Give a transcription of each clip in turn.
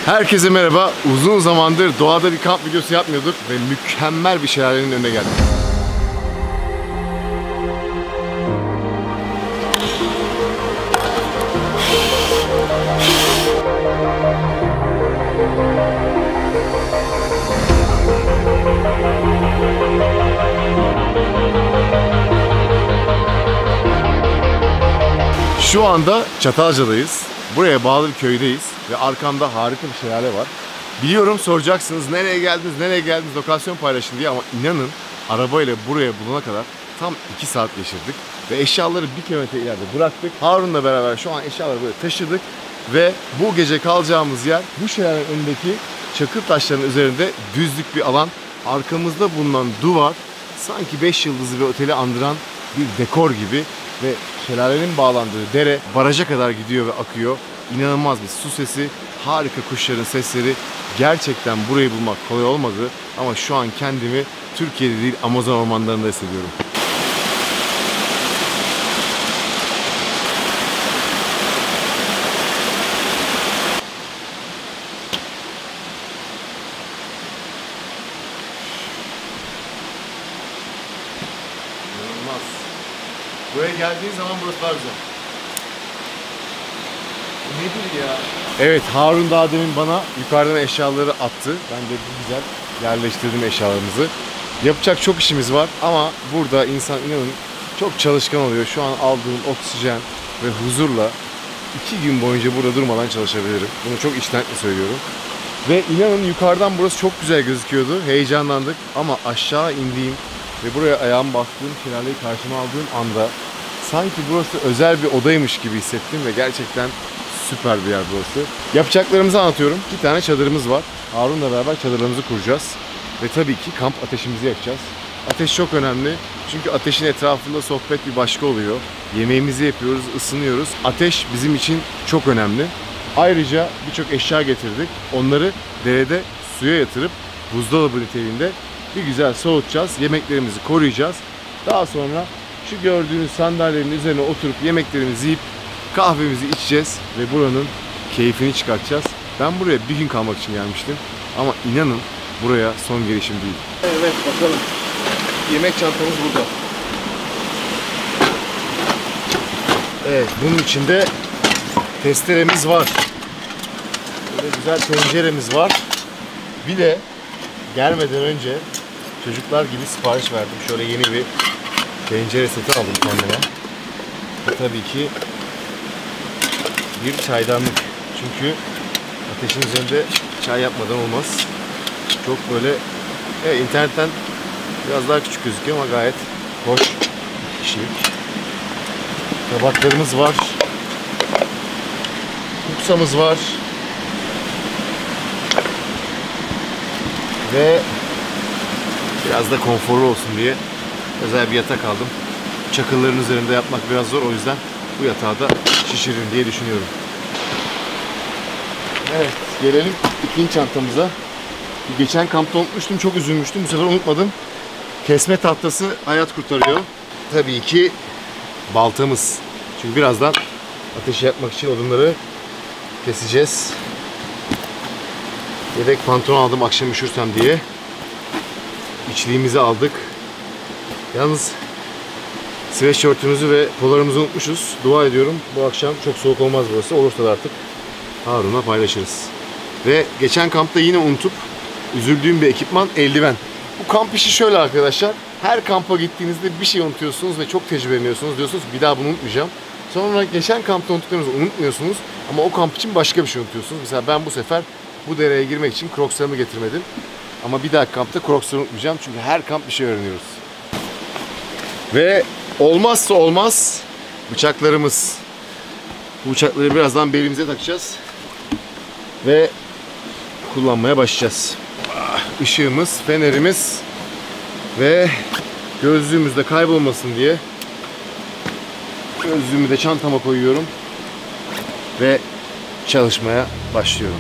Herkese merhaba. Uzun zamandır doğada bir kamp videosu yapmıyorduk ve mükemmel bir şelalenin önüne geldik. Şu anda Çatalca'dayız. Buraya bağlı bir köydeyiz ve arkamda harika bir şelale var. Biliyorum soracaksınız nereye geldiniz lokasyon paylaşın diye, ama inanın arabayla buraya bulana kadar tam 2 saat geçirdik. Ve eşyaları 1 kilometre ileride bıraktık. Harun'la beraber şu an eşyaları böyle taşıdık. Ve bu gece kalacağımız yer bu şelalenin önündeki çakıl taşların üzerinde düzlük bir alan. Arkamızda bulunan duvar sanki 5 yıldızlı bir oteli andıran bir dekor gibi. Ve şelalenin bağlandığı dere baraja kadar gidiyor ve akıyor. İnanılmaz bir su sesi, harika kuşların sesleri. Gerçekten burayı bulmak kolay olmadı ama şu an kendimi Türkiye'de değil Amazon ormanlarında hissediyorum. İnanılmaz. Buraya geldiğin zaman burası daha güzel. Nedir ya? Evet, Harun daha demin bana yukarıdan eşyaları attı. Ben de güzel yerleştirdim eşyalarımızı. Yapacak çok işimiz var ama burada insan inanın çok çalışkan oluyor. Şu an aldığım oksijen ve huzurla 2 gün boyunca burada durmadan çalışabilirim. Bunu çok içtenlikle söylüyorum. Ve inanın yukarıdan burası çok güzel gözüküyordu. Heyecanlandık ama aşağı indiğim ve buraya ayağımı bastığım, şelaleyi karşıma aldığım anda sanki burası özel bir odaymış gibi hissettim ve gerçekten süper bir yer burası. Yapacaklarımızı anlatıyorum. 2 tane çadırımız var. Harun'la beraber çadırlarımızı kuracağız. Ve tabii ki kamp ateşimizi yakacağız. Ateş çok önemli. Çünkü ateşin etrafında sohbet bir başka oluyor. Yemeğimizi yapıyoruz, ısınıyoruz. Ateş bizim için çok önemli. Ayrıca birçok eşya getirdik. Onları derede suya yatırıp buzdolabı niteliğinde bir güzel soğutacağız. Yemeklerimizi koruyacağız. Daha sonra şu gördüğünüz sandalyenin üzerine oturup yemeklerimizi yiyip kahvemizi içeceğiz ve buranın keyfini çıkartacağız. Ben buraya bir gün kalmak için gelmiştim ama inanın buraya son gelişim değil. Evet, bakalım. Yemek çantamız burada. Evet, bunun içinde testeremiz var. Böyle güzel tenceremiz var. Bir de gelmeden önce çocuklar gibi sipariş verdim. Şöyle yeni bir tencere seti aldım kendime. Ve tabii ki bir çaydanlık. Çünkü ateşin üzerinde çay yapmadan olmaz. Çok böyle internetten biraz daha küçük gözüküyor ama gayet hoş bir kişilik. Tabaklarımız var. Kupsamız var. Ve biraz da konforlu olsun diye özel bir yatak aldım. Çakılların üzerinde yatmak biraz zor, o yüzden bu yatağı da şişiririm diye düşünüyorum. Evet, gelelim ikinci çantamıza. Geçen kampta unutmuştum, çok üzülmüştüm. Bu sefer unutmadım. Kesme tahtası hayat kurtarıyor. Tabii ki baltamız. Çünkü birazdan ateşi yakmak için odunları keseceğiz. Yedek pantolon aldım akşam üşürsem diye. İçliğimizi aldık. Yalnız sweatshirt'ümüzü ve polarımızı unutmuşuz. Dua ediyorum bu akşam çok soğuk olmaz burası. Olursa da artık Harun'la paylaşırız. Ve geçen kampta yine unutup üzüldüğüm bir ekipman, eldiven. Bu kamp işi şöyle arkadaşlar. Her kampa gittiğinizde bir şey unutuyorsunuz ve çok tecrübeleniyorsunuz. Diyorsunuz bir daha bunu unutmayacağım. Sonra geçen kampta unuttuklarınızı unutmuyorsunuz. Ama o kamp için başka bir şey unutuyorsunuz. Mesela ben bu sefer bu dereye girmek için Crocs'larımı getirmedim. Ama bir dahaki kampta Crocs'ları unutmayacağım. Çünkü her kamp bir şey öğreniyoruz. Ve olmazsa olmaz bıçaklarımız. Bu bıçakları birazdan belimize takacağız. Ve kullanmaya başlayacağız. Işığımız, fenerimiz ve gözlüğümüz de kaybolmasın diye gözlüğümü de çantama koyuyorum ve çalışmaya başlıyorum.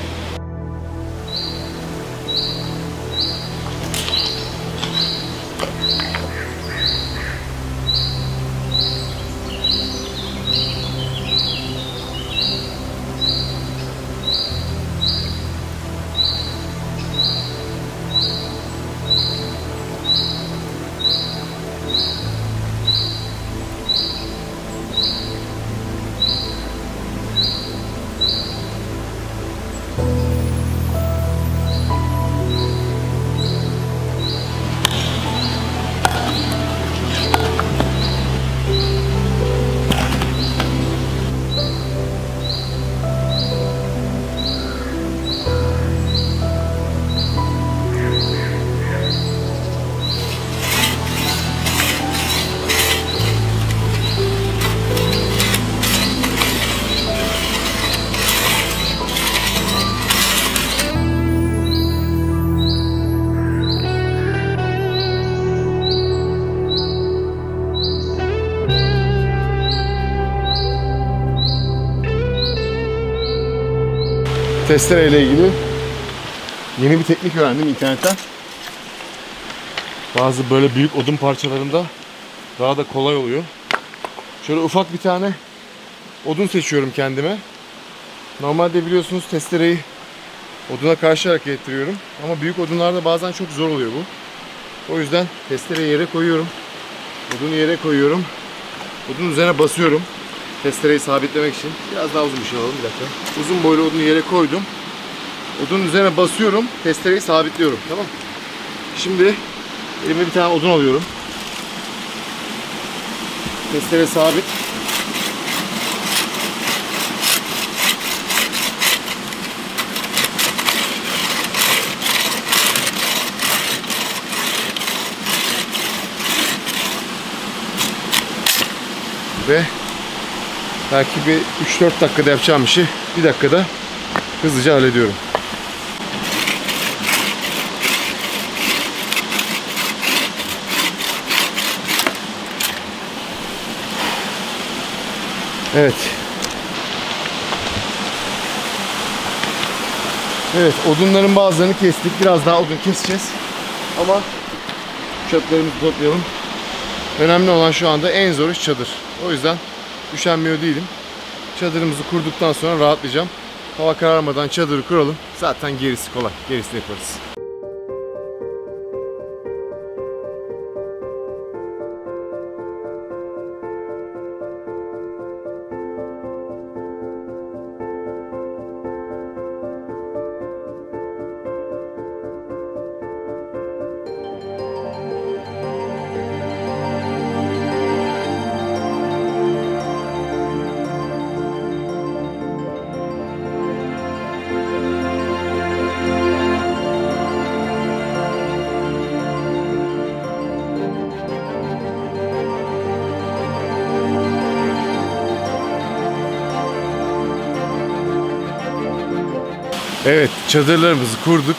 testere ile ilgili yeni bir teknik öğrendim internetten. Bazı böyle büyük odun parçalarında daha da kolay oluyor. Şöyle ufak bir tane odun seçiyorum kendime. Normalde biliyorsunuz testereyi oduna karşı hareket ettiriyorum. Ama büyük odunlarda bazen çok zor oluyor bu. O yüzden testereyi yere koyuyorum. Odunu yere koyuyorum. Odunun üzerine basıyorum. Testereyi sabitlemek için. Biraz daha uzun bir şey alalım, bir dakika. Uzun boylu odunu yere koydum. Odunun üzerine basıyorum. Testereyi sabitliyorum. Tamam. Şimdi elime bir tane odun alıyorum. Testere sabit. Ve belki bir 3-4 dakikada yapacağım işi 1 dakikada hızlıca hallediyorum. Evet. Evet, odunların bazılarını kestik. Biraz daha odun keseceğiz. Ama çöplerimizi toplayalım. Önemli olan şu anda en zor iş çadır. O yüzden üşenmiyor değilim. Çadırımızı kurduktan sonra rahatlayacağım. Hava kararmadan çadırı kuralım. Zaten gerisi kolay. Gerisini yaparız. Evet, çadırlarımızı kurduk.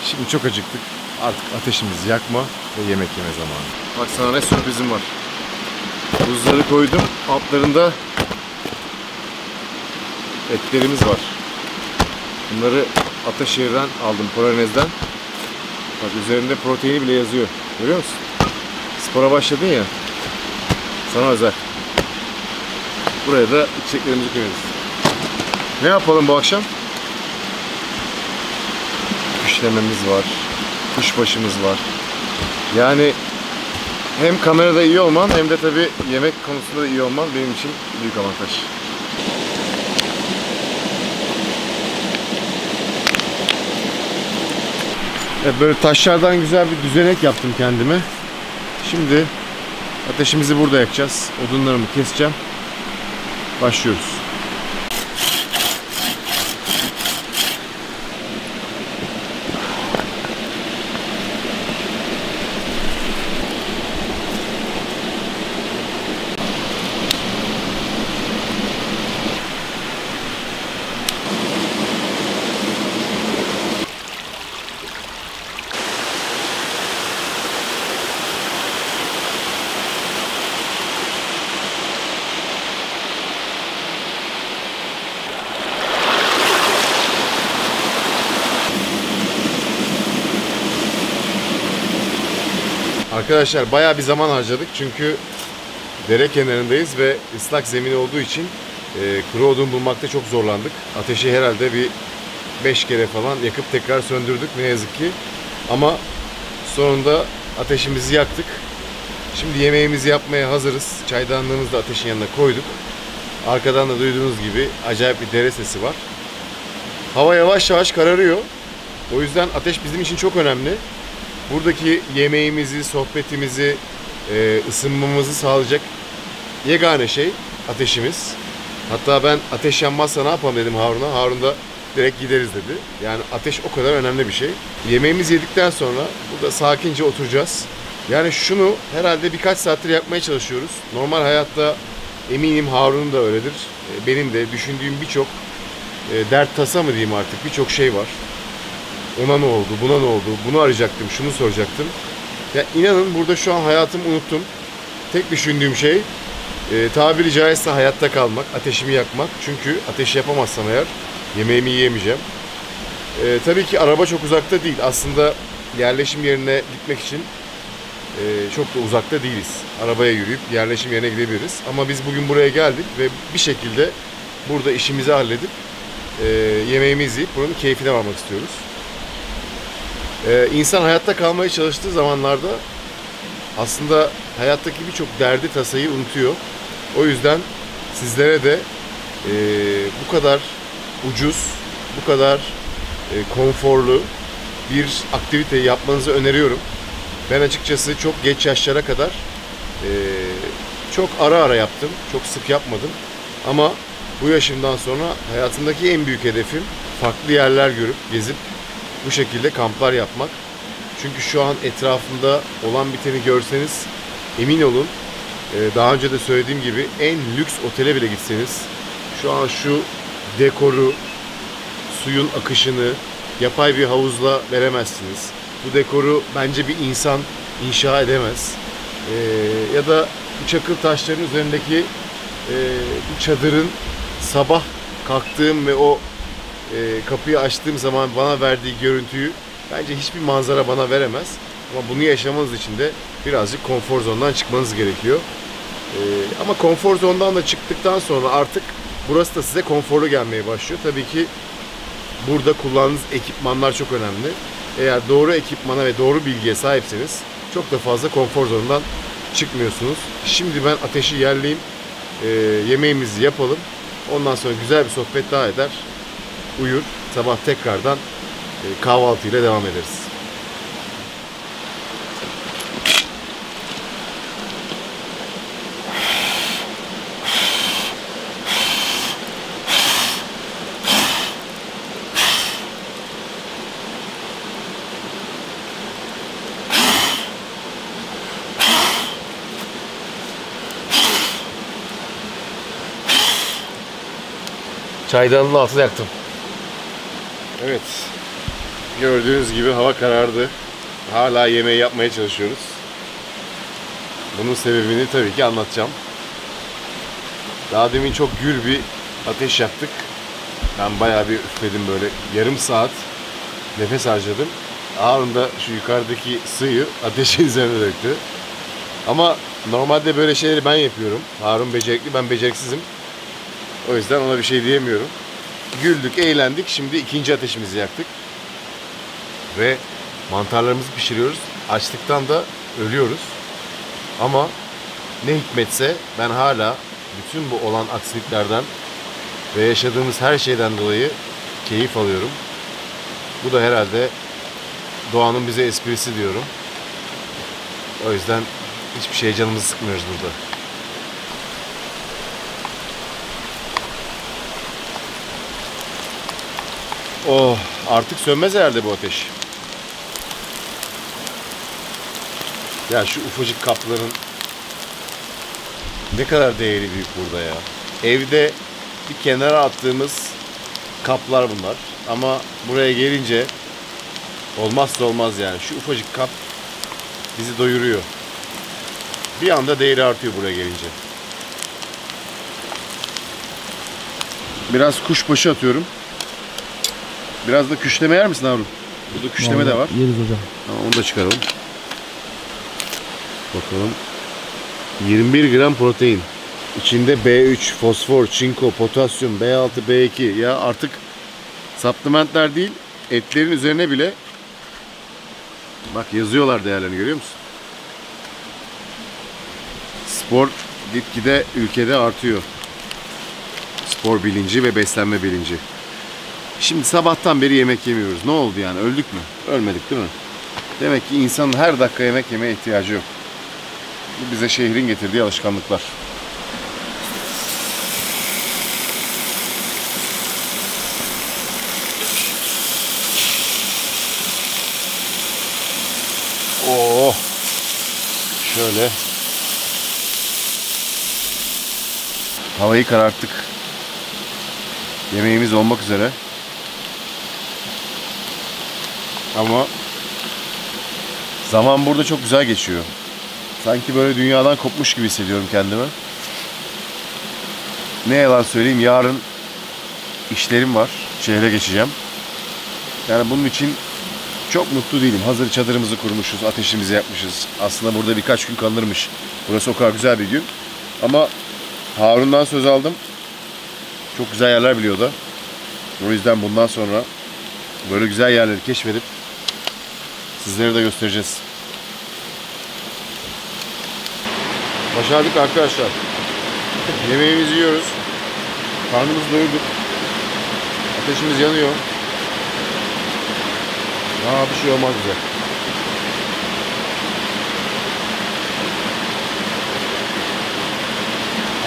Şimdi çok acıktık. Artık ateşimizi yakma ve yemek yeme zamanı. Bak sana ne sürprizim var. Buzları koydum. Altlarında etlerimiz var. Bunları Ataşehir'den aldım, Polonez'den. Bak üzerinde proteini bile yazıyor. Görüyor musun? Spora başladın ya. Sana özel. Buraya da içeceklerimizi koyarız. Ne yapalım bu akşam? Küşlememiz var. Kuşbaşımız var. Yani hem kamerada iyi olman hem de tabii yemek konusunda da iyi olman benim için büyük avantaj. Evet, böyle taşlardan güzel bir düzenek yaptım kendime. Şimdi ateşimizi burada yakacağız. Odunlarımı keseceğim. Başlıyoruz. Arkadaşlar bayağı bir zaman harcadık çünkü dere kenarındayız ve ıslak zemin olduğu için kuru odun bulmakta çok zorlandık. Ateşi herhalde bir 5 kere falan yakıp tekrar söndürdük ne yazık ki. Ama sonunda ateşimizi yaktık. Şimdi yemeğimizi yapmaya hazırız. Çaydanlığımızı da ateşin yanına koyduk. Arkadan da duyduğunuz gibi acayip bir dere sesi var. Hava yavaş yavaş kararıyor. O yüzden ateş bizim için çok önemli. Buradaki yemeğimizi, sohbetimizi, ısınmamızı sağlayacak yegane şey ateşimiz. Hatta ben ateş yanmazsa ne yapalım dedim Harun'a. Harun da direkt gideriz dedi. Yani ateş o kadar önemli bir şey. Yemeğimizi yedikten sonra burada sakince oturacağız. Yani şunu herhalde birkaç saattir yapmaya çalışıyoruz. Normal hayatta eminim Harun'un da öyledir. Benim de düşündüğüm birçok dert tasa mı diyeyim artık birçok şey var. Ona ne oldu, buna ne oldu, bunu arayacaktım, şunu soracaktım. Ya inanın burada şu an hayatımı unuttum. Tek düşündüğüm şey tabiri caizse hayatta kalmak, ateşimi yakmak. Çünkü ateş yapamazsam eğer yemeğimi yiyemeyeceğim. Tabii ki araba çok uzakta değil. Aslında yerleşim yerine gitmek için çok da uzakta değiliz. Arabaya yürüyüp yerleşim yerine gidebiliriz. Ama biz bugün buraya geldik ve bir şekilde burada işimizi halledip yemeğimizi yiyip buranın keyfine varmak istiyoruz. İnsan hayatta kalmaya çalıştığı zamanlarda aslında hayattaki birçok derdi tasayı unutuyor. O yüzden sizlere de bu kadar ucuz, bu kadar konforlu bir aktivite yapmanızı öneriyorum. Ben açıkçası çok geç yaşlara kadar çok ara ara yaptım, çok sık yapmadım. Ama bu yaşımdan sonra hayatımdaki en büyük hedefim farklı yerler görüp, gezip bu şekilde kamplar yapmak. Çünkü şu an etrafımda olan biteni görseniz emin olun, daha önce de söylediğim gibi en lüks otele bile gitseniz şu an şu dekoru, suyun akışını yapay bir havuzla veremezsiniz. Bu dekoru bence bir insan inşa edemez. Ya da bu çakıl taşların üzerindeki bu çadırın sabah kalktığım ve o kapıyı açtığım zaman bana verdiği görüntüyü bence hiçbir manzara bana veremez. Ama bunu yaşamanız için de birazcık konfor zonundan çıkmanız gerekiyor. Ama konfor zonundan da çıktıktan sonra artık burası da size konforlu gelmeye başlıyor. Tabii ki burada kullandığınız ekipmanlar çok önemli. Eğer doğru ekipmana ve doğru bilgiye sahipseniz çok da fazla konfor zonundan çıkmıyorsunuz. Şimdi ben ateşi yerleyeyim, yemeğimizi yapalım. Ondan sonra güzel bir sohbet daha eder, uyur. Sabah tekrardan kahvaltıyla devam ederiz. Çaydanlığın altını yaktım. Evet. Gördüğünüz gibi hava karardı. Hala yemeği yapmaya çalışıyoruz. Bunun sebebini tabii ki anlatacağım. Daha demin çok gür bir ateş yaktık. Ben bayağı bir üfledim böyle. Yarım saat nefes harcadım. Harun da şu yukarıdaki suyu ateşin üzerine döktü. Ama normalde böyle şeyleri ben yapıyorum. Harun becerikli, ben beceriksizim. O yüzden ona bir şey diyemiyorum. Güldük, eğlendik. Şimdi ikinci ateşimizi yaktık. Ve mantarlarımızı pişiriyoruz. Açlıktan da ölüyoruz. Ama ne hikmetse ben hala bütün bu olan aksiliklerden ve yaşadığımız her şeyden dolayı keyif alıyorum. Bu da herhalde doğanın bize esprisi diyorum. O yüzden hiçbir şeye canımızı sıkmıyoruz burada. Oh, artık sönmez herhalde bu ateş. Ya şu ufacık kapların ne kadar değeri büyük burada ya. Evde bir kenara attığımız kaplar bunlar. Ama buraya gelince olmazsa olmaz yani. Şu ufacık kap bizi doyuruyor. Bir anda değeri artıyor buraya gelince. Biraz kuşbaşı atıyorum. Biraz da küşleme yer misin Harun? Burada küşleme de var. Yeriz hocam. Tamam, onu da çıkaralım. Bakalım. 21 gram protein. İçinde B3, fosfor, çinko, potasyum, B6, B2. Ya artık supplementler değil, etlerin üzerine bile bak yazıyorlar değerlerini, görüyor musun? Spor gitgide ülkede artıyor. Spor bilinci ve beslenme bilinci. Şimdi sabahtan beri yemek yemiyoruz. Ne oldu yani? Öldük mü? Ölmedik değil mi? Demek ki insanın her dakika yemek yemeye ihtiyacı yok. Bu bize şehrin getirdiği alışkanlıklar. Oo. Şöyle. Havayı kararttık. Yemeğimiz olmak üzere. Ama zaman burada çok güzel geçiyor. Sanki böyle dünyadan kopmuş gibi hissediyorum kendimi. Ne yalan söyleyeyim, yarın işlerim var. Şehre geçeceğim. Yani bunun için çok mutlu değilim. Hazır çadırımızı kurmuşuz, ateşimizi yakmışız. Aslında burada birkaç gün kalınırmış. Burası o kadar güzel bir gün. Ama Harun'dan söz aldım. Çok güzel yerler biliyor da. O yüzden bundan sonra böyle güzel yerleri keşfedip sizlere de göstereceğiz. Başardık arkadaşlar. Yemeğimizi yiyoruz. Karnımızı doyurduk. Ateşimiz yanıyor. Bir şey olmaz bize.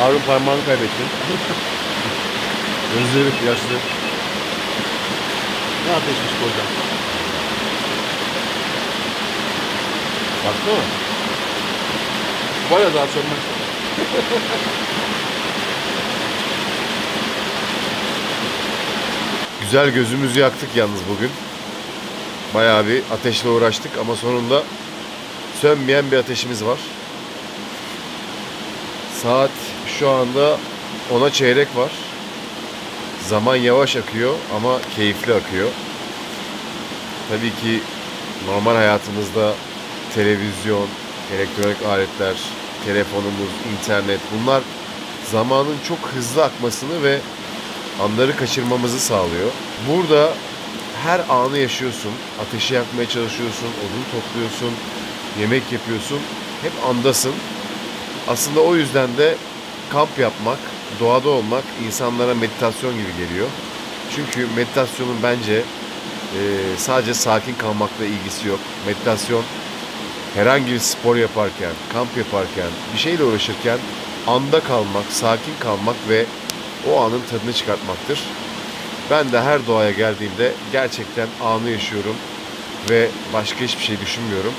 Harun parmağını kaybetti. Gözleri yaşlı. Ne ateşmiş bu hocam? Baksana. Bayağı daha sönmez. Güzel gözümüzü yaktık yalnız bugün. Bayağı bir ateşle uğraştık ama sonunda sönmeyen bir ateşimiz var. Saat şu anda 10'a çeyrek var. Zaman yavaş akıyor ama keyifli akıyor. Tabii ki normal hayatımızda televizyon, elektronik aletler, telefonumuz, internet, bunlar zamanın çok hızlı akmasını ve anları kaçırmamızı sağlıyor. Burada her anı yaşıyorsun. Ateşi yakmaya çalışıyorsun, odun topluyorsun, yemek yapıyorsun. Hep andasın. Aslında o yüzden de kamp yapmak, doğada olmak insanlara meditasyon gibi geliyor. Çünkü meditasyonun bence sadece sakin kalmakla ilgisi yok. Meditasyon herhangi bir spor yaparken, kamp yaparken, bir şeyle uğraşırken anda kalmak, sakin kalmak ve o anın tadını çıkartmaktır. Ben de her doğaya geldiğimde gerçekten anı yaşıyorum ve başka hiçbir şey düşünmüyorum.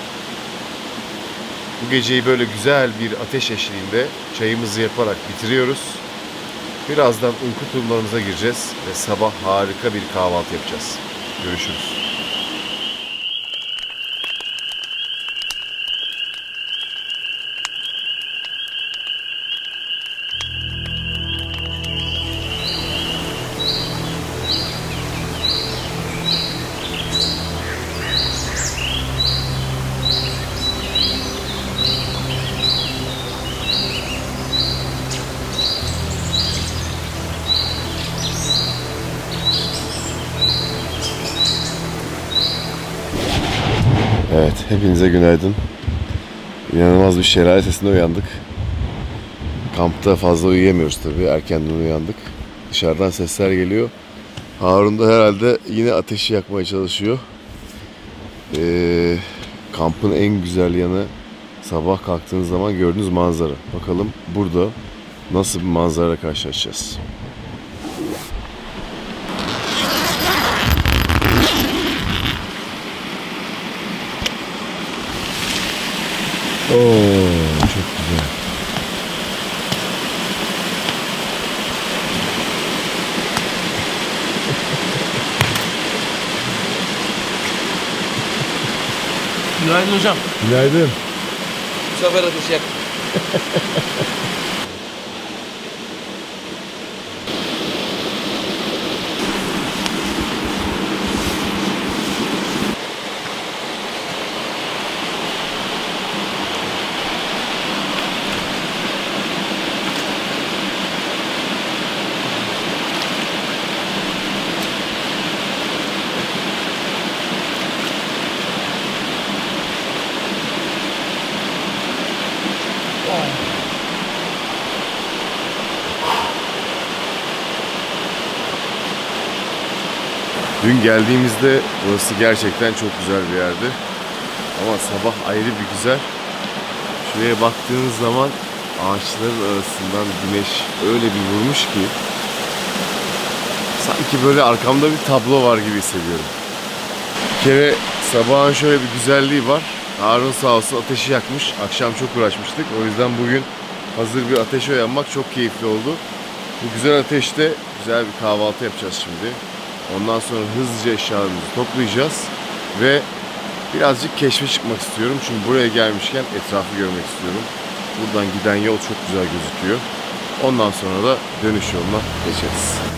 Bu geceyi böyle güzel bir ateş eşliğinde çayımızı yaparak bitiriyoruz. Birazdan uyku tulumlarımıza gireceğiz ve sabah harika bir kahvaltı yapacağız. Görüşürüz. Evet, hepinize günaydın. İnanılmaz bir şelale sesinde uyandık. Kampta fazla uyuyamıyoruz tabii, erkenden uyandık. Dışarıdan sesler geliyor. Harun da herhalde yine ateşi yakmaya çalışıyor. Kampın en güzel yanı sabah kalktığınız zaman gördüğünüz manzara. Bakalım burada nasıl bir manzara karşılaşacağız. Oo, çok güzel. Günaydın hocam. Günaydın. Bu sefer ateşi yak. Dün geldiğimizde burası gerçekten çok güzel bir yerdi. Ama sabah ayrı bir güzel. Şuraya baktığınız zaman ağaçların arasından güneş öyle bir vurmuş ki sanki böyle arkamda bir tablo var gibi hissediyorum. Bir kere sabahın şöyle bir güzelliği var. Harun sağ olsun ateşi yakmış. Akşam çok uğraşmıştık. O yüzden bugün hazır bir ateşe uyanmak çok keyifli oldu. Bu güzel ateşte güzel bir kahvaltı yapacağız şimdi. Ondan sonra hızlıca eşyalarımızı toplayacağız ve birazcık keşfe çıkmak istiyorum. Çünkü buraya gelmişken etrafı görmek istiyorum. Buradan giden yol çok güzel gözüküyor. Ondan sonra da dönüş yoluna geçeriz.